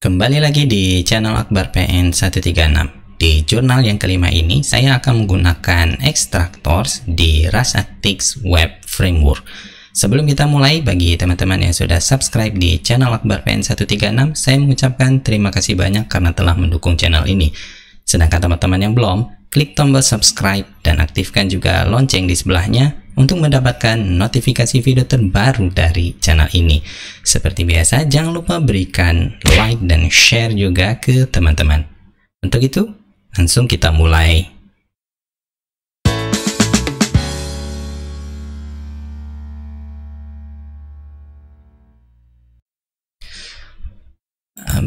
Kembali lagi di channel Akbar PN 136. Di jurnal yang kelima ini, saya akan menggunakan extractors di Rust-ActX Web Framework. Sebelum kita mulai, bagi teman-teman yang sudah subscribe di channel Akbar PN 136, saya mengucapkan terima kasih banyak karena telah mendukung channel ini. Sedangkan teman-teman yang belum, klik tombol subscribe dan aktifkan juga lonceng di sebelahnya untuk mendapatkan notifikasi video terbaru dari channel ini. Seperti biasa, jangan lupa berikan like dan share juga ke teman-teman. Untuk itu, langsung kita mulai.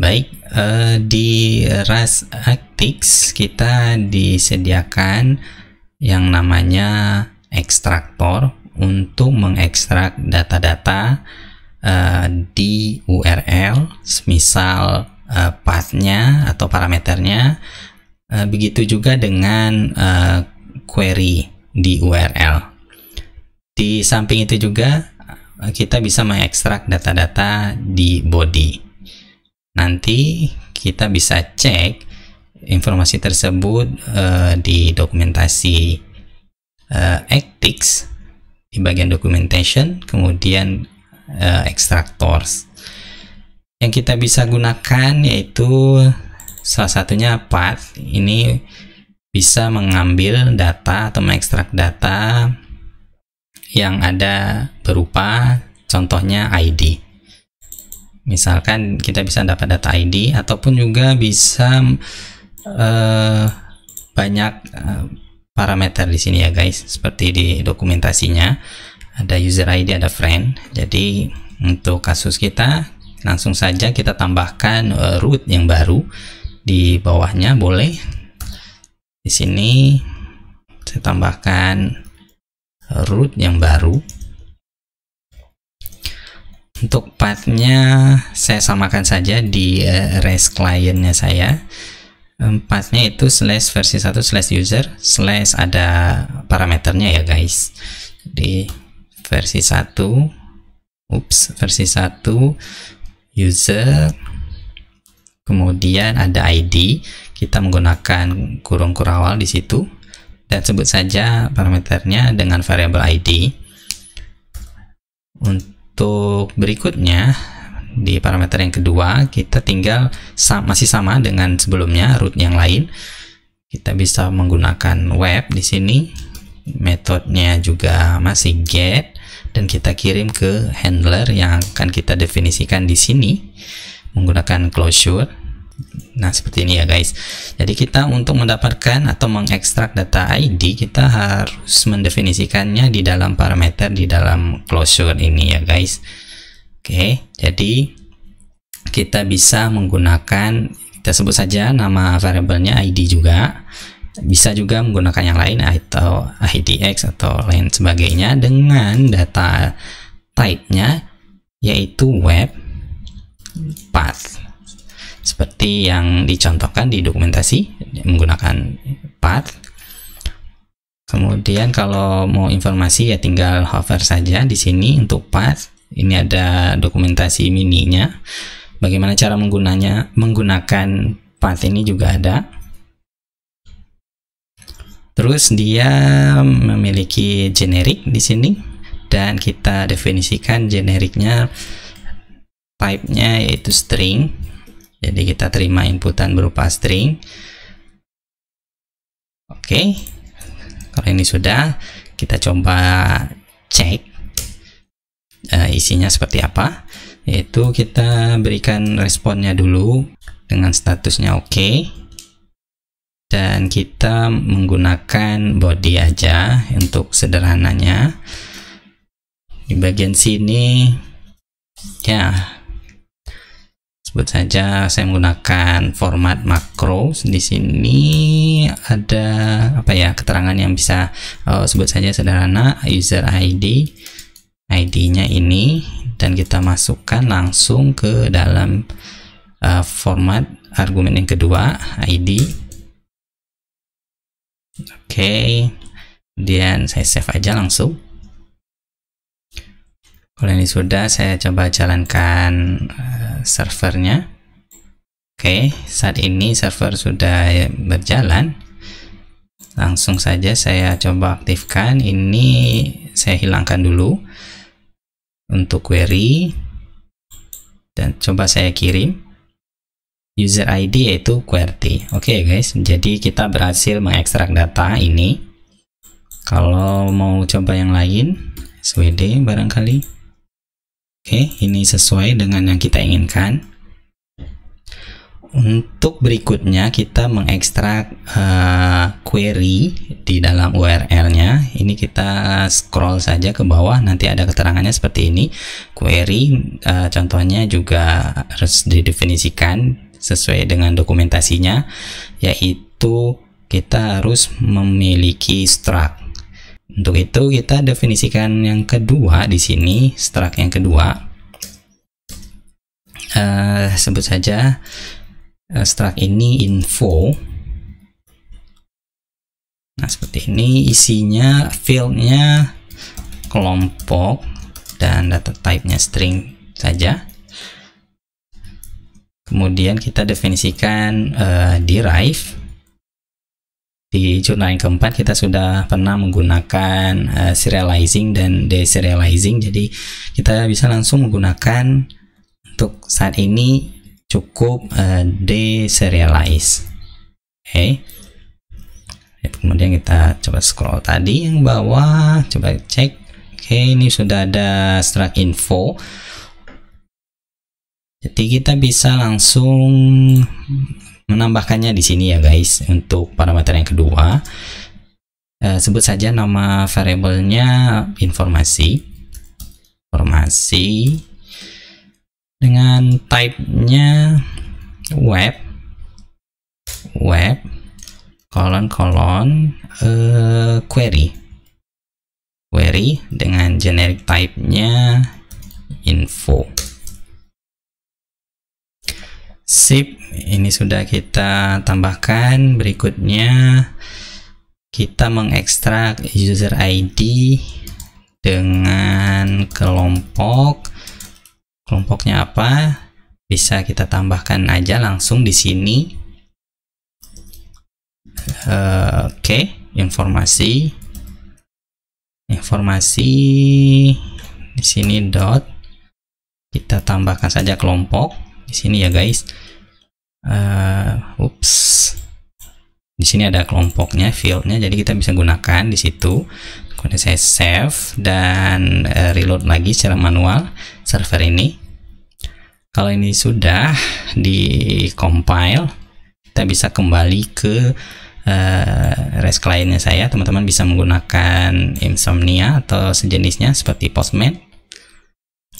Baik, di Rust-ActX kita disediakan yang namanya ekstraktor untuk mengekstrak data-data di URL, misal path-nya atau parameternya. Begitu juga dengan query di URL. Di samping itu juga kita bisa mengekstrak data-data di body. Nanti kita bisa cek informasi tersebut di dokumentasi ActX di bagian documentation, kemudian extractors. Yang kita bisa gunakan yaitu salah satunya path. Ini bisa mengambil data atau mengekstrak data yang ada berupa contohnya ID. Misalkan kita bisa dapat data ID ataupun juga bisa banyak parameter di sini ya guys, seperti di dokumentasinya ada user ID, ada friend. Jadi untuk kasus kita langsung saja kita tambahkan root yang baru di bawahnya. Boleh di sini saya tambahkan root yang baru. Untuk path-nya saya samakan saja di REST client-nya saya. Path-nya itu /versi1/user/ ada parameternya ya guys. Di versi 1 user, kemudian ada ID, kita menggunakan kurung kurawal di situ dan sebut saja parameternya dengan variabel ID. Untuk berikutnya di parameter yang kedua kita tinggal masih sama dengan sebelumnya, root yang lain. Kita bisa menggunakan web di sini, metodenya juga masih get, dan kita kirim ke handler yang akan kita definisikan di sini menggunakan closure. Nah seperti ini ya guys. Jadi kita untuk mendapatkan atau mengekstrak data ID, kita harus mendefinisikannya di dalam parameter di dalam closure ini ya guys. Oke, jadi kita bisa menggunakan, kita sebut saja nama variabelnya ID juga. Bisa juga menggunakan yang lain atau IDX atau lain sebagainya dengan data type-nya yaitu web path. Seperti yang dicontohkan di dokumentasi menggunakan path. Kemudian kalau mau informasi ya tinggal hover saja di sini untuk path. Ini ada dokumentasi mininya. Bagaimana cara menggunakan path ini juga ada. Terus dia memiliki generik di sini dan kita definisikan generiknya, type-nya yaitu string. Jadi kita terima inputan berupa string. Oke, kalau ini sudah, kita coba cek isinya seperti apa. Yaitu kita berikan responnya dulu dengan statusnya oke. Dan kita menggunakan body aja untuk sederhananya. Di bagian sini ya sebut saja saya menggunakan format makro. Di sini ada apa ya, keterangan yang bisa sebut saja sederhana, user ID, ID-nya ini, dan kita masukkan langsung ke dalam format argumen yang kedua, ID. Oke, kemudian saya save aja langsung. Kalau ini sudah, saya coba jalankan servernya. Oke, saat ini server sudah berjalan. Langsung saja saya coba aktifkan. Ini saya hilangkan dulu untuk query dan coba saya kirim. User ID yaitu QWERTY. Oke guys, jadi kita berhasil mengekstrak data ini. Kalau mau coba yang lain, SWD barangkali. Oke, ini sesuai dengan yang kita inginkan. Untuk berikutnya kita mengekstrak query di dalam URL-nya. Ini kita scroll saja ke bawah, nanti ada keterangannya seperti ini. Query contohnya juga harus didefinisikan sesuai dengan dokumentasinya, yaitu kita harus memiliki struct. Untuk itu kita definisikan yang kedua di sini, struct yang kedua. Sebut saja struct ini info. Nah seperti ini, isinya fieldnya kelompok dan data type-nya string saja. Kemudian kita definisikan derive. Di jurnal yang keempat kita sudah pernah menggunakan serializing dan deserializing, jadi kita bisa langsung menggunakan, untuk saat ini cukup deserialize. Oke. Kemudian kita coba scroll tadi yang bawah, coba cek. Oke, ini sudah ada struct info. Jadi kita bisa langsung menambahkannya di sini ya guys. Untuk parameter yang kedua, sebut saja nama variabelnya informasi dengan type-nya web query dengan generic type-nya info. Sip, ini sudah kita tambahkan. Berikutnya kita mengekstrak user ID dengan kelompoknya apa, bisa kita tambahkan aja langsung di sini. Oke, informasi di sini dot, kita tambahkan saja kelompok di sini ya guys. Di sini ada kelompoknya, fieldnya, jadi kita bisa gunakan di situ. Kemudian saya save dan reload lagi secara manual server ini. Kalau ini sudah di compile, kita bisa kembali ke REST client-nya saya. Teman-teman bisa menggunakan Insomnia atau sejenisnya seperti Postman.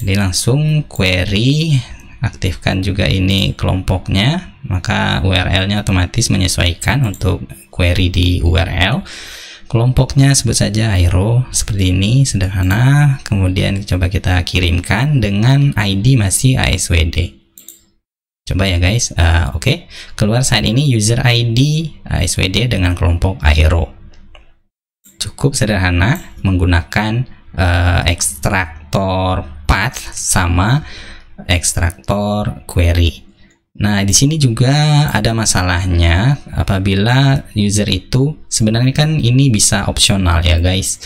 Jadi langsung query, aktifkan juga ini kelompoknya, maka URL-nya otomatis menyesuaikan untuk query di URL. Kelompoknya sebut saja aero, seperti ini, sederhana. Kemudian coba kita kirimkan dengan ID masih ASWD. Coba ya guys. Oke. Keluar saat ini user ID ASWD dengan kelompok aero. Cukup sederhana menggunakan ekstraktor path sama ekstraktor query. Nah, di sini juga ada masalahnya apabila user itu, sebenarnya kan ini bisa opsional ya guys,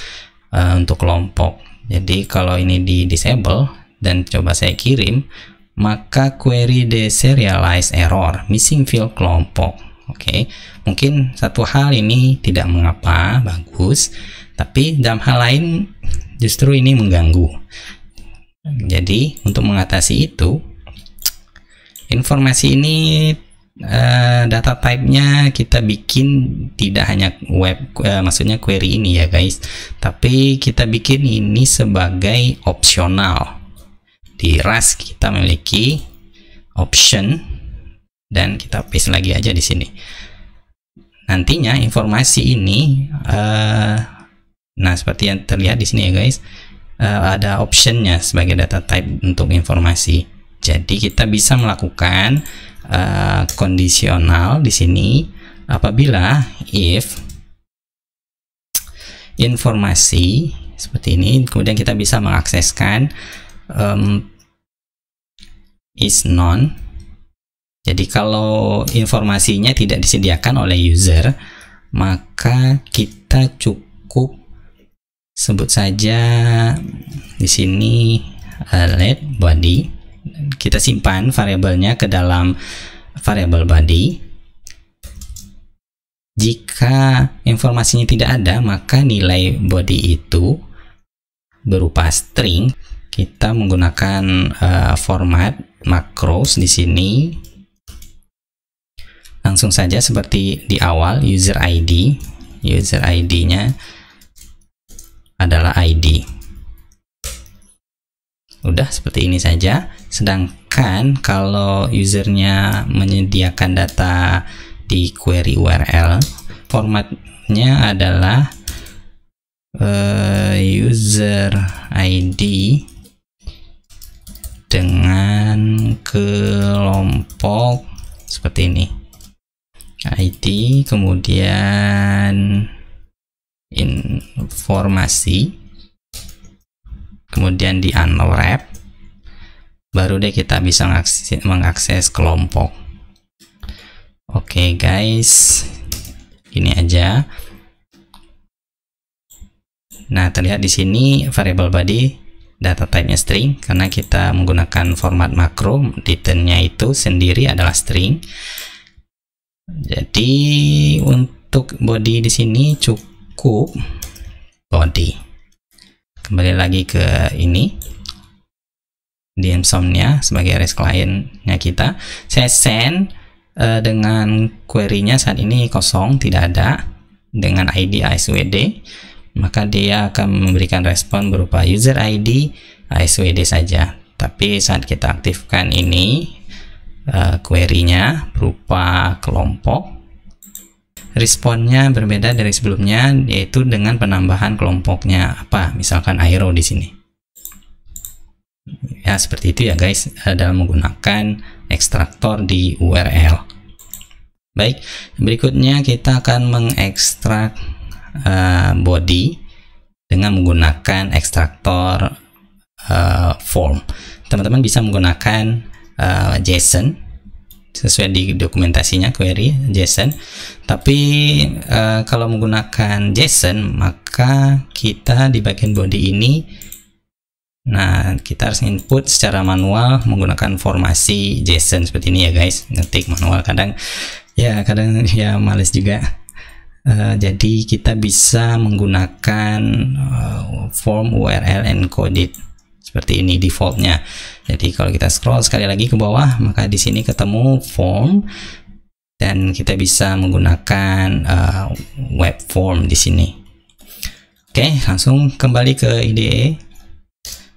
untuk kelompok. Jadi kalau ini di disable dan coba saya kirim, maka query deserialize error, missing field kelompok. Oke, mungkin satu hal ini tidak mengapa, bagus, tapi dalam hal lain justru ini mengganggu. Jadi untuk mengatasi itu, informasi ini data type-nya kita bikin tidak hanya web, maksudnya query ini ya guys, tapi kita bikin ini sebagai opsional. Di Rust kita memiliki option dan kita paste lagi aja di sini. Nantinya informasi ini, nah seperti yang terlihat di sini ya guys, ada optionnya sebagai data type untuk informasi. Jadi kita bisa melakukan kondisional di sini apabila if informasi seperti ini, kemudian kita bisa mengakseskan is none. Jadi Jadi kalau informasinya tidak disediakan oleh user, maka kita cukup sebut saja di sini let body. Kita simpan variabelnya ke dalam variabel body. Jika informasinya tidak ada, maka nilai body itu berupa string. Kita menggunakan format macros di sini. Langsung saja seperti di awal, user ID. User ID-nya adalah ID. Udah seperti ini saja. Sedangkan kalau usernya menyediakan data di query URL, formatnya adalah user ID dengan kelompok seperti ini. ID, kemudian informasi, kemudian di unwrap, baru deh kita bisa mengakses kelompok. Oke guys, ini aja. Nah, terlihat di sini variable body data type-nya string karena kita menggunakan format makro, returnnya itu sendiri adalah string. Jadi untuk body di sini cukup body. Kembali lagi ke ini, DMSOM-nya sebagai REST client-nya kita. Saya send dengan query-nya saat ini kosong, tidak ada, dengan ID ASWD, maka dia akan memberikan respon berupa user ID ASWD saja. Tapi saat kita aktifkan ini query-nya berupa kelompok, responnya berbeda dari sebelumnya, yaitu dengan penambahan kelompoknya apa, misalkan aero di sini. Ya seperti itu ya guys, dalam menggunakan ekstraktor di URL. Baik, berikutnya kita akan mengekstrak body dengan menggunakan ekstraktor form. Teman-teman bisa menggunakan JSON sesuai di dokumentasinya, query JSON. Tapi kalau menggunakan JSON, maka kita di bagian body ini, nah kita harus input secara manual menggunakan formasi JSON seperti ini ya guys. Ngetik manual kadang ya males juga. Jadi kita bisa menggunakan form URL encoded seperti ini defaultnya. Jadi kalau kita scroll sekali lagi ke bawah, maka di sini ketemu form dan kita bisa menggunakan web form di sini. Oke, langsung kembali ke IDE.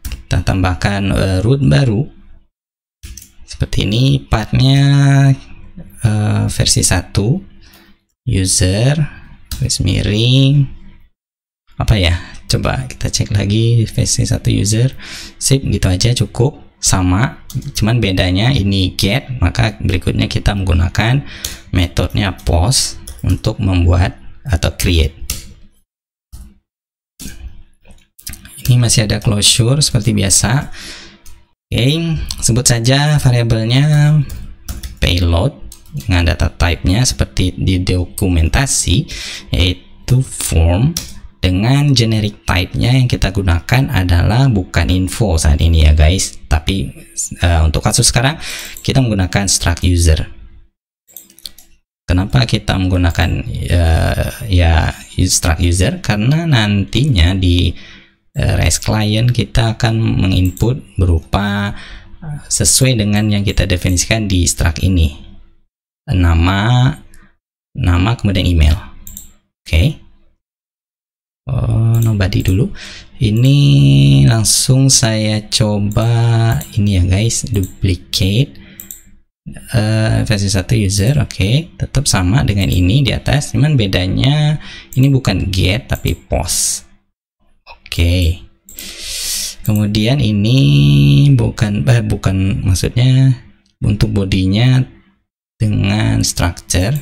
Kita tambahkan root baru seperti ini, pathnya versi 1, user garis miring apa ya, coba kita cek lagi versi 1 user, sip, gitu aja cukup sama, cuman bedanya ini get, maka berikutnya kita menggunakan metodenya post untuk membuat atau create. Ini masih ada closure seperti biasa. Oke, sebut saja variabelnya payload dengan data type-nya seperti di dokumentasi, yaitu form, dengan generic type-nya yang kita gunakan adalah bukan info saat ini ya guys, tapi untuk kasus sekarang kita menggunakan struct user. Kenapa kita menggunakan struct user? Karena nantinya di REST client kita akan menginput berupa sesuai dengan yang kita definisikan di struct ini, nama kemudian email. Oke. Nobody dulu. Ini langsung saya coba ini ya guys, duplicate versi 1 user. Oke, tetap sama dengan ini di atas, cuman bedanya ini bukan get tapi post. Oke. Kemudian ini bukan maksudnya untuk bodinya dengan structure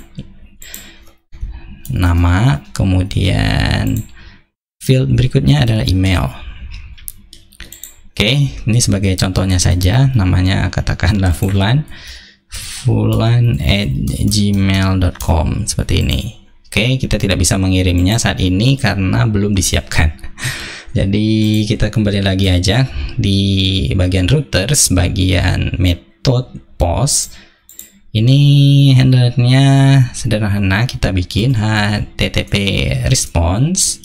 nama, kemudian field berikutnya adalah email. Oke, ini sebagai contohnya saja, namanya katakanlah Fulan. fulan@gmail.com seperti ini. Oke, kita tidak bisa mengirimnya saat ini karena belum disiapkan. Jadi kita kembali lagi aja di bagian routers, bagian method post. Ini handlernya sederhana, kita bikin HTTP response.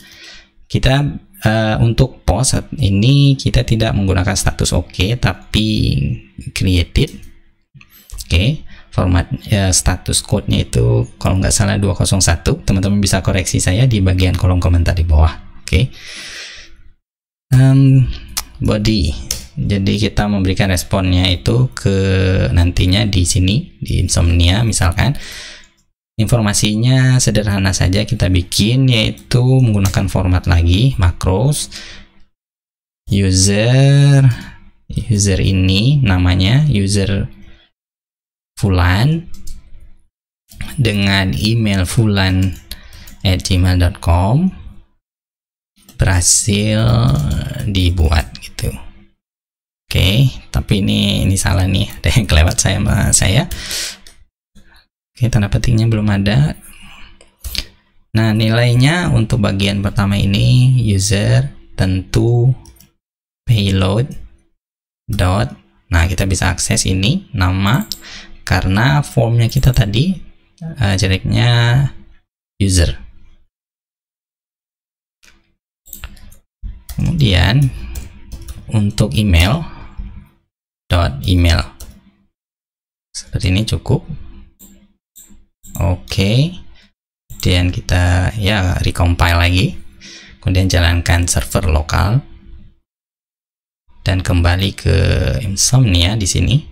Kita untuk post ini kita tidak menggunakan status OK, tapi created. Oke, format status code-nya itu kalau nggak salah 201. Teman-teman bisa koreksi saya di bagian kolom komentar di bawah. Oke. Body, jadi kita memberikan responnya itu ke nantinya di sini di Insomnia. Misalkan informasinya sederhana saja kita bikin, yaitu menggunakan format lagi macros. User ini namanya user fulan dengan email fulan@gmail.com berhasil dibuat gitu. Oke, tapi ini salah nih, ada yang kelewat sama saya. Oke, tanda petiknya belum ada. Nah, nilainya untuk bagian pertama ini user tentu payload dot. Nah, kita bisa akses ini nama karena formnya kita tadi jeleknya user. Kemudian untuk email seperti ini cukup. Oke, kemudian kita recompile lagi, kemudian jalankan server lokal dan kembali ke Insomnia di sini.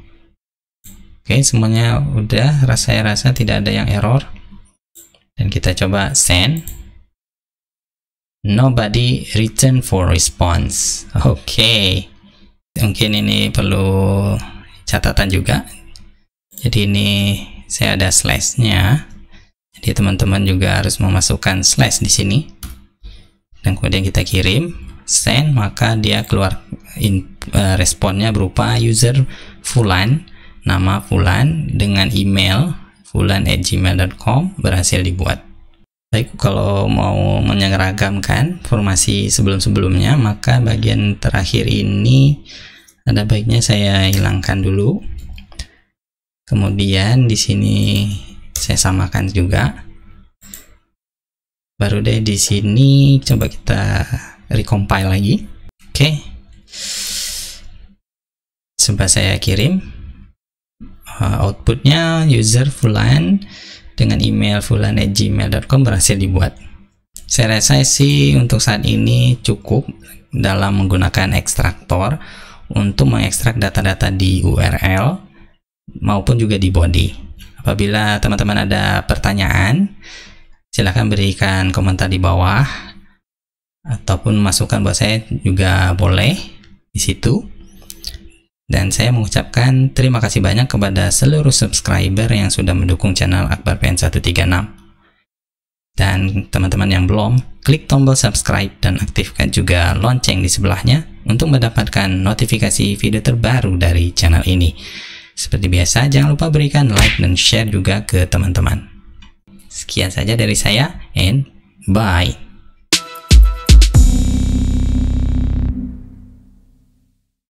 Oke, semuanya udah, saya rasa tidak ada yang error, dan kita coba send. Nobody return for response. Oke, mungkin ini perlu catatan juga. Jadi ini saya ada slashnya. Jadi teman-teman juga harus memasukkan slash di sini. Dan kemudian kita kirim send, maka dia keluar responnya berupa user fulan, nama fulan dengan email fulan@gmail.com berhasil dibuat. Baik, kalau mau menyeragamkan informasi sebelum-sebelumnya, maka bagian terakhir ini ada baiknya saya hilangkan dulu. Kemudian di sini saya samakan juga. Baru deh di sini coba kita recompile lagi. Oke. Coba saya kirim. Outputnya user fulan dengan email fulan@gmail.com berhasil dibuat. Saya rasa sih untuk saat ini cukup dalam menggunakan ekstraktor untuk mengekstrak data-data di URL maupun juga di body. Apabila teman-teman ada pertanyaan, silahkan berikan komentar di bawah ataupun masukan buat saya juga boleh di situ. Dan saya mengucapkan terima kasih banyak kepada seluruh subscriber yang sudah mendukung channel Akbar PN136. Dan teman-teman yang belum, klik tombol subscribe dan aktifkan juga lonceng di sebelahnya untuk mendapatkan notifikasi video terbaru dari channel ini. Seperti biasa, jangan lupa berikan like dan share juga ke teman-teman. Sekian saja dari saya, and bye.